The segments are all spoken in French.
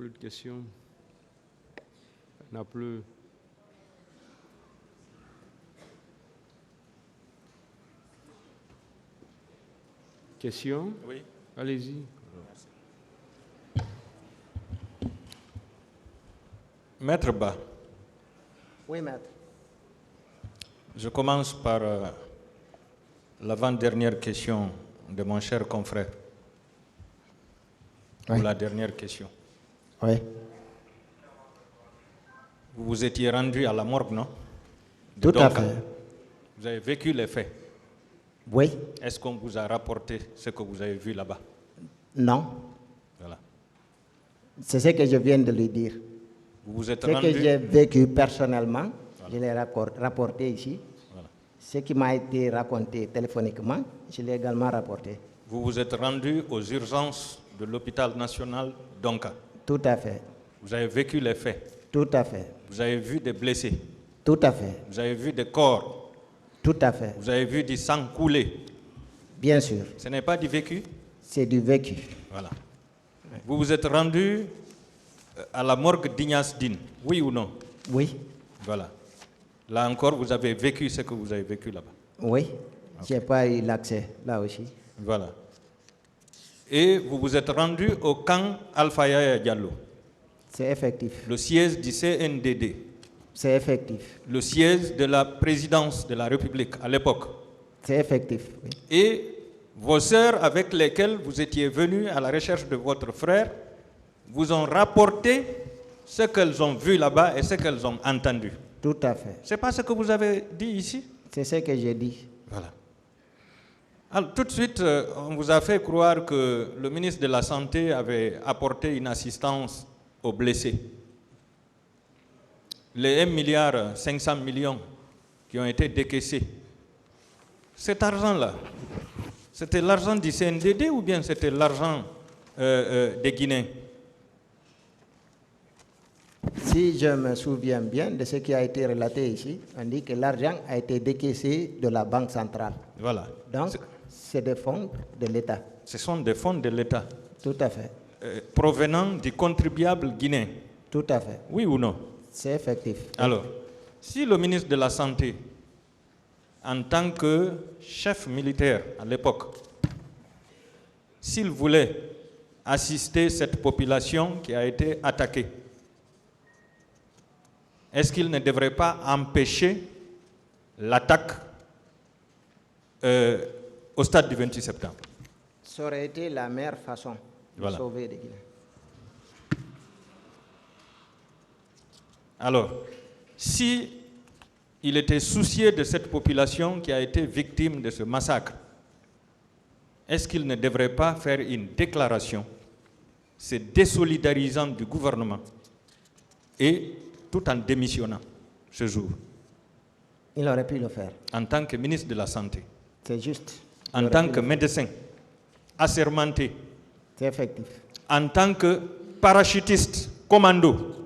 plus de questions. Il n'y en a plus. Questions? Oui. Allez-y. Maître Ba. Oui, maître. Je commence par l'avant-dernière question de mon cher confrère. Oui. Ou la dernière question. Oui. Vous vous étiez rendu à la morgue, non? Tout à fait. Vous avez vécu les faits. Oui. Est-ce qu'on vous a rapporté ce que vous avez vu là-bas? Non. Voilà. C'est ce que je viens de lui dire. Vous vous êtes Ce rendu... que j'ai vécu personnellement, je l'ai rapporté ici. Voilà. Ce qui m'a été raconté téléphoniquement, je l'ai également rapporté. Vous vous êtes rendu aux urgences de l'hôpital national d'Onka. Tout à fait. Vous avez vécu les faits. Tout à fait. Vous avez vu des blessés. Tout à fait. Vous avez vu des corps. Tout à fait. Vous avez vu du sang couler. Bien sûr. Ce n'est pas du vécu? C'est du vécu. Voilà. Vous vous êtes rendu à la morgue d'Ignace Dine, oui ou non? Oui. Voilà. Là encore, vous avez vécu ce que vous avez vécu là-bas. Oui. Je n'ai pas eu l'accès là aussi. Voilà. Et vous vous êtes rendu au camp Alpha Yaya Diallo. C'est effectif. Le siège du CNDD. C'est effectif. Le siège de la présidence de la République à l'époque. C'est effectif. Oui. Et vos sœurs avec lesquelles vous étiez venus à la recherche de votre frère vous ont rapporté ce qu'elles ont vu là-bas et ce qu'elles ont entendu. Tout à fait. C'est pas ce que vous avez dit ici? C'est ce que j'ai dit. Voilà. Alors, tout de suite, on vous a fait croire que le ministre de la Santé avait apporté une assistance aux blessés. Les 1,5 milliard qui ont été décaissés, cet argent-là, c'était l'argent du CNDD ou bien c'était l'argent des Guinéens? Si je me souviens bien de ce qui a été relaté ici, on dit que l'argent a été décaissé de la Banque centrale. Voilà. Donc, c'est des fonds de l'État. Ce sont des fonds de l'État. Tout à fait. Provenant du contribuable guinéen. Tout à fait. Oui ou non? C'est effectif. Alors, si le ministre de la Santé, en tant que chef militaire à l'époque, s'il voulait assister cette population qui a été attaquée, est-ce qu'il ne devrait pas empêcher l'attaque au stade du 28 septembre? Ça aurait été la meilleure façon de sauver les Guinéens. Alors, si il était soucieux de cette population qui a été victime de ce massacre, est-ce qu'il ne devrait pas faire une déclaration se désolidarisant du gouvernement et tout en démissionnant ce jour? Il aurait pu le faire. En tant que ministre de la Santé. C'est juste. En tant que médecin assermenté. C'est effectif. En tant que parachutiste commando.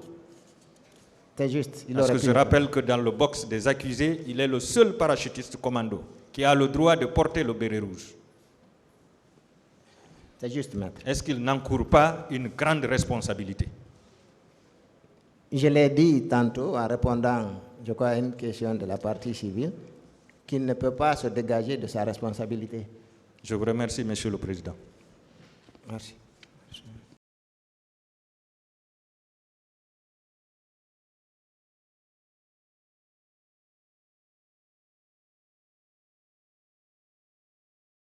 C'est juste. Parce que je rappelle que dans le box des accusés, il est le seul parachutiste commando qui a le droit de porter le béret rouge. C'est juste, maître. Est-ce qu'il n'encourt pas une grande responsabilité? Je l'ai dit tantôt en répondant, je crois, à une question de la partie civile, qu'il ne peut pas se dégager de sa responsabilité. Je vous remercie, Monsieur le Président. Merci.